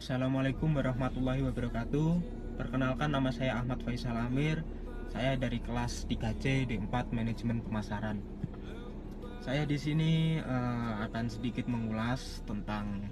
Assalamualaikum warahmatullahi wabarakatuh. Perkenalkan, nama saya Ahmad Faisal Amir. Saya dari kelas 3C D4 Manajemen Pemasaran. Saya di sini akan sedikit mengulas tentang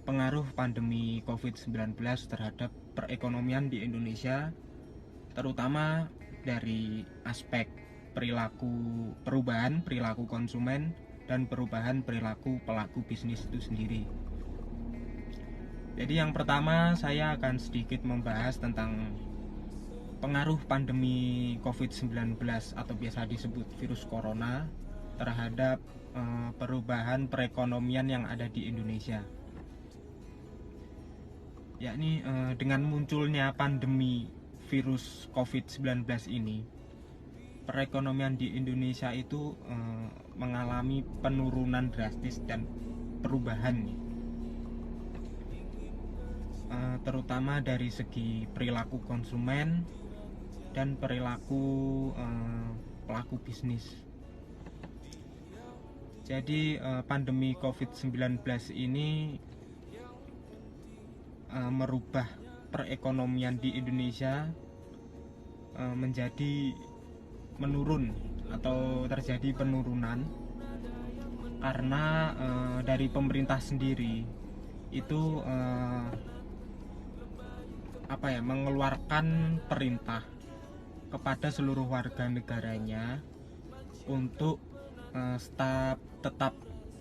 pengaruh pandemi COVID-19 terhadap perekonomian di Indonesia, terutama dari aspek perubahan perilaku konsumen dan perubahan perilaku pelaku bisnis itu sendiri. Jadi yang pertama, saya akan sedikit membahas tentang pengaruh pandemi COVID-19 atau biasa disebut virus corona terhadap perubahan perekonomian yang ada di Indonesia. Yakni dengan munculnya pandemi virus COVID-19 ini, perekonomian di Indonesia itu mengalami penurunan drastis dan perubahan, terutama dari segi perilaku konsumen dan perilaku pelaku bisnis. Jadi pandemi COVID-19 ini merubah perekonomian di Indonesia menjadi menurun atau terjadi penurunan karena dari pemerintah sendiri itu mengeluarkan perintah kepada seluruh warga negaranya untuk tetap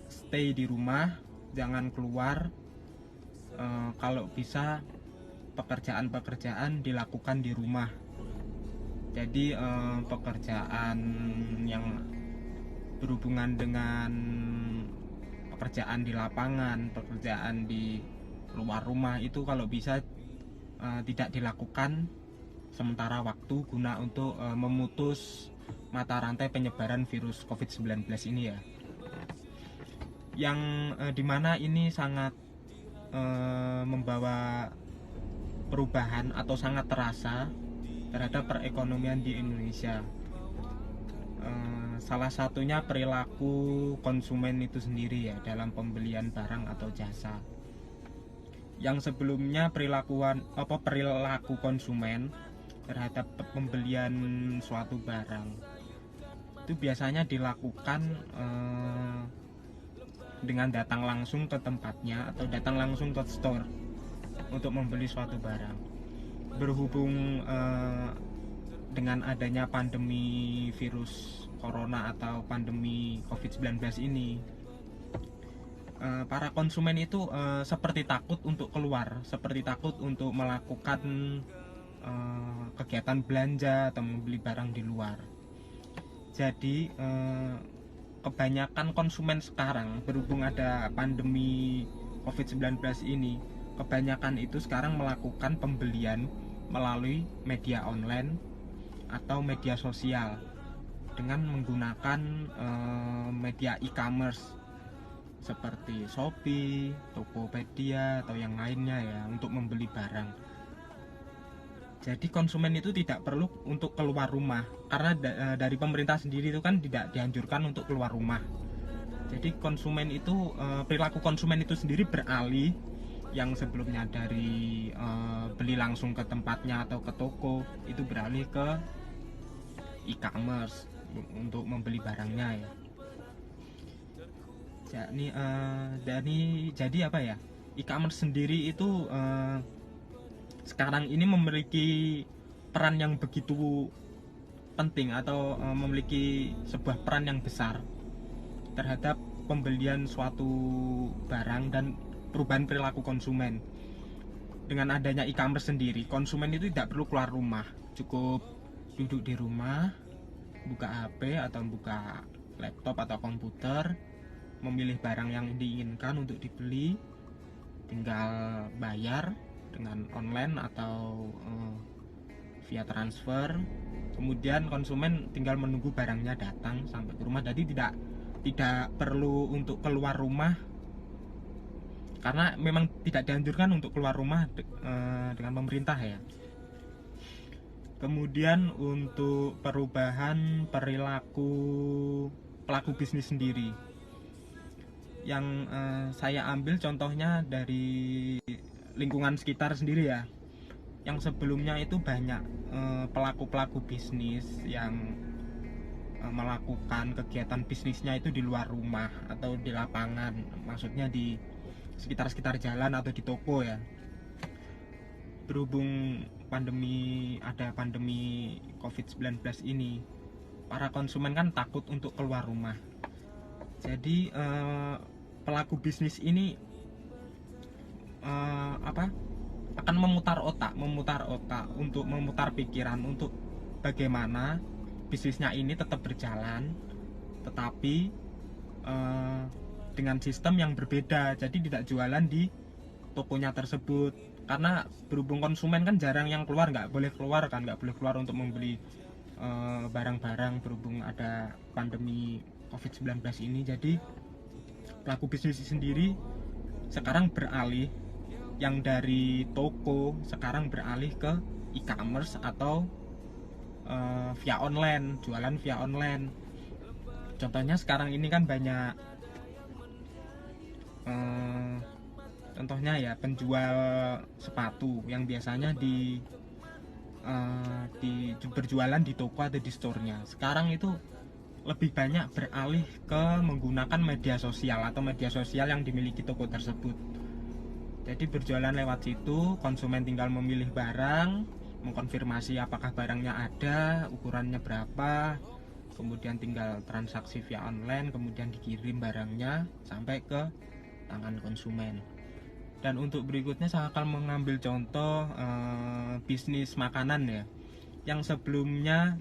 stay di rumah, jangan keluar. Kalau bisa pekerjaan-pekerjaan dilakukan di rumah. Jadi pekerjaan yang berhubungan dengan pekerjaan di lapangan, pekerjaan di luar rumah itu kalau bisa tidak dilakukan sementara waktu guna untuk memutus mata rantai penyebaran virus COVID-19 ini ya. Yang dimana ini sangat membawa perubahan atau sangat terasa terhadap perekonomian di Indonesia. Salah satunya perilaku konsumen itu sendiri ya, dalam pembelian barang atau jasa. Yang sebelumnya perilaku konsumen terhadap pembelian suatu barang itu biasanya dilakukan dengan datang langsung ke tempatnya atau datang langsung ke store untuk membeli suatu barang. Berhubung dengan adanya pandemi virus corona atau pandemi COVID-19 ini, para konsumen itu seperti takut untuk keluar, seperti takut untuk melakukan kegiatan belanja atau membeli barang di luar. Jadi kebanyakan konsumen sekarang, berhubung ada pandemi COVID-19 ini, kebanyakan itu sekarang melakukan pembelian melalui media online atau media sosial dengan menggunakan media e-commerce seperti Shopee, Tokopedia atau yang lainnya ya, untuk membeli barang. Jadi konsumen itu tidak perlu untuk keluar rumah karena dari pemerintah sendiri itu kan tidak dianjurkan untuk keluar rumah. Jadi konsumen itu perilaku konsumen itu sendiri beralih, yang sebelumnya dari beli langsung ke tempatnya atau ke toko itu beralih ke e-commerce untuk membeli barangnya ya. Jadi apa ya? E-commerce sendiri itu sekarang ini memiliki peran yang begitu penting atau memiliki sebuah peran yang besar terhadap pembelian suatu barang dan perubahan perilaku konsumen. Dengan adanya e-commerce sendiri, konsumen itu tidak perlu keluar rumah, cukup duduk di rumah, buka HP atau buka laptop atau komputer, memilih barang yang diinginkan untuk dibeli, tinggal bayar dengan online atau via transfer. Kemudian konsumen tinggal menunggu barangnya datang sampai ke rumah. Jadi tidak perlu untuk keluar rumah karena memang tidak dianjurkan untuk keluar rumah dengan pemerintah ya. Kemudian untuk perubahan perilaku pelaku bisnis sendiri, yang saya ambil contohnya dari lingkungan sekitar sendiri ya, yang sebelumnya itu banyak pelaku-pelaku bisnis yang melakukan kegiatan bisnisnya itu di luar rumah atau di lapangan, maksudnya di sekitar-sekitar jalan atau di toko ya. Berhubung ada pandemi COVID-19 ini, para konsumen kan takut untuk keluar rumah. Jadi pelaku bisnis ini akan memutar otak untuk memutar pikiran untuk bagaimana bisnisnya ini tetap berjalan, tetapi dengan sistem yang berbeda. Jadi tidak jualan di tokonya tersebut, karena berhubung konsumen kan jarang yang keluar, nggak boleh keluar untuk membeli barang-barang berhubung ada pandemi COVID-19 ini. Jadi pelaku bisnis sendiri sekarang beralih, yang dari toko sekarang beralih ke e-commerce atau via online, jualan via online. Contohnya sekarang ini kan banyak contohnya ya, penjual sepatu yang biasanya berjualan di toko atau di store-nya, sekarang itu lebih banyak beralih ke menggunakan media sosial yang dimiliki toko tersebut. Jadi berjualan lewat situ, konsumen tinggal memilih barang, mengkonfirmasi apakah barangnya ada, ukurannya berapa, kemudian tinggal transaksi via online, kemudian dikirim barangnya sampai ke tangan konsumen. Dan untuk berikutnya saya akan mengambil contoh bisnis makanan ya, yang sebelumnya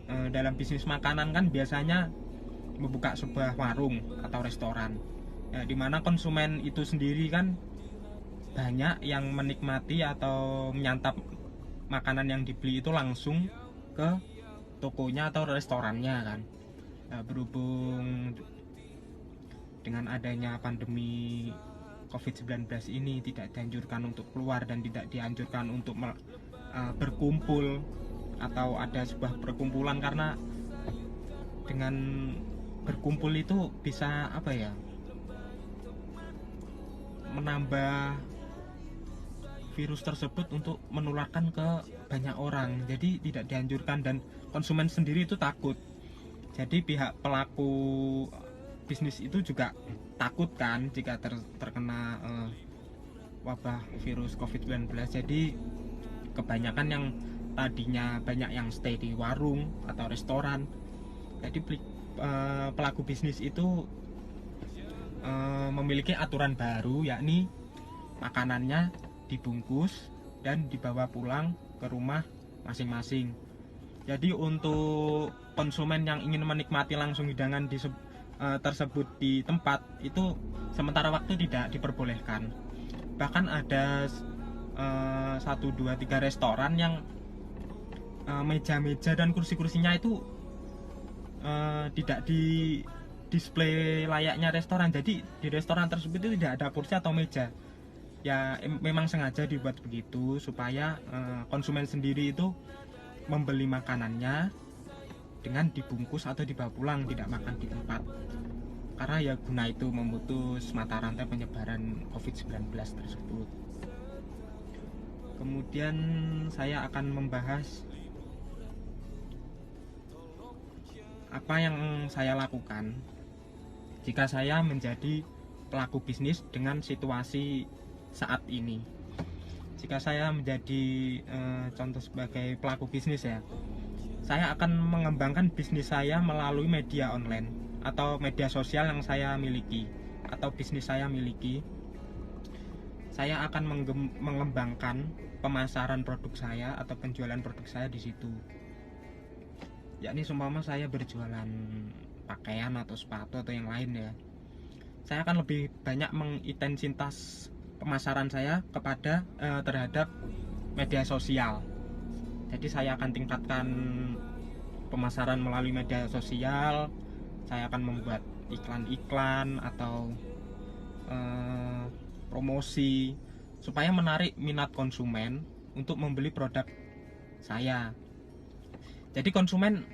dalam bisnis makanan kan biasanya membuka sebuah warung atau restoran ya, dimana konsumen itu sendiri kan banyak yang menikmati atau menyantap makanan yang dibeli itu langsung ke tokonya atau restorannya kan. Nah, berhubung dengan adanya pandemi COVID-19 ini tidak dianjurkan untuk keluar dan tidak dianjurkan untuk berkumpul atau ada sebuah perkumpulan, karena dengan berkumpul itu bisa menambah virus tersebut untuk menularkan ke banyak orang. Jadi tidak dianjurkan dan konsumen sendiri itu takut. Jadi pihak pelaku bisnis itu juga takut kan jika terkena wabah virus COVID-19. Jadi kebanyakan yang tadinya banyak yang stay di warung atau restoran, jadi pelaku bisnis itu memiliki aturan baru, yakni makanannya dibungkus dan dibawa pulang ke rumah masing-masing. Jadi untuk konsumen yang ingin menikmati langsung hidangan tersebut di tempat itu sementara waktu tidak diperbolehkan. Bahkan ada 1, 2, 3 restoran yang meja-meja dan kursi-kursinya itu tidak di display layaknya restoran. Jadi di restoran tersebut itu tidak ada kursi atau meja. Ya memang sengaja dibuat begitu supaya konsumen sendiri itu membeli makanannya dengan dibungkus atau dibawa pulang, tidak makan di tempat. Karena ya guna itu memutus mata rantai penyebaran COVID-19 tersebut. Kemudian saya akan membahas apa yang saya lakukan jika saya menjadi pelaku bisnis dengan situasi saat ini. Jika saya menjadi contoh sebagai pelaku bisnis ya, saya akan mengembangkan bisnis saya melalui media online atau media sosial yang saya miliki atau bisnis saya miliki. Saya akan mengembangkan pemasaran produk saya atau penjualan produk saya di situ. Yakni seumpama saya berjualan pakaian atau sepatu atau yang lain ya, saya akan lebih banyak mengintensitas pemasaran saya kepada terhadap media sosial. Jadi saya akan tingkatkan pemasaran melalui media sosial. Saya akan membuat iklan-iklan atau promosi supaya menarik minat konsumen untuk membeli produk saya. Jadi konsumen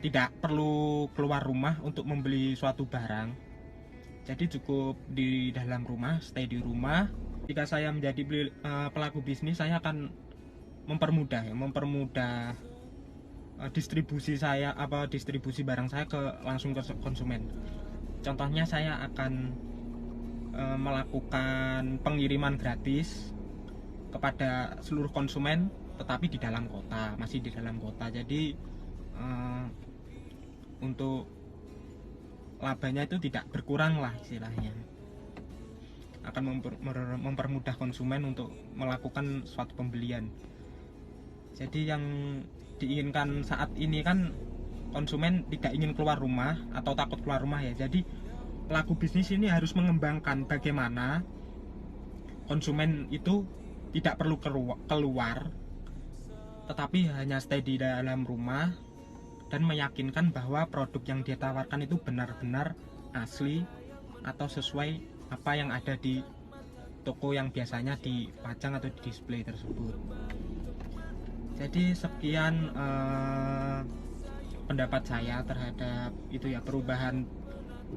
tidak perlu keluar rumah untuk membeli suatu barang. Jadi cukup di dalam rumah, stay di rumah, Jika saya menjadi pelaku bisnis, saya akan mempermudah distribusi barang saya langsung ke konsumen. Contohnya saya akan melakukan pengiriman gratis kepada seluruh konsumen, tetapi di dalam kota, masih di dalam kota. Jadi untuk labanya itu tidak berkurang lah istilahnya. Akan mempermudah konsumen untuk melakukan suatu pembelian. Jadi yang diinginkan saat ini kan konsumen tidak ingin keluar rumah atau takut keluar rumah ya. Jadi pelaku bisnis ini harus mengembangkan bagaimana konsumen itu tidak perlu keluar, tetapi hanya stay di dalam rumah dan meyakinkan bahwa produk yang dia tawarkan itu benar-benar asli atau sesuai apa yang ada di toko yang biasanya dipajang atau di display tersebut. Jadi sekian pendapat saya terhadap itu ya, perubahan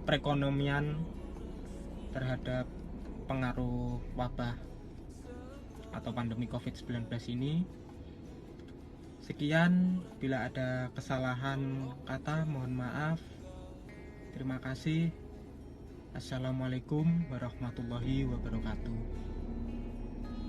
perekonomian terhadap pengaruh wabah atau pandemi COVID-19 ini. Sekian, bila ada kesalahan kata mohon maaf. Terima kasih. Assalamualaikum warahmatullahi wabarakatuh.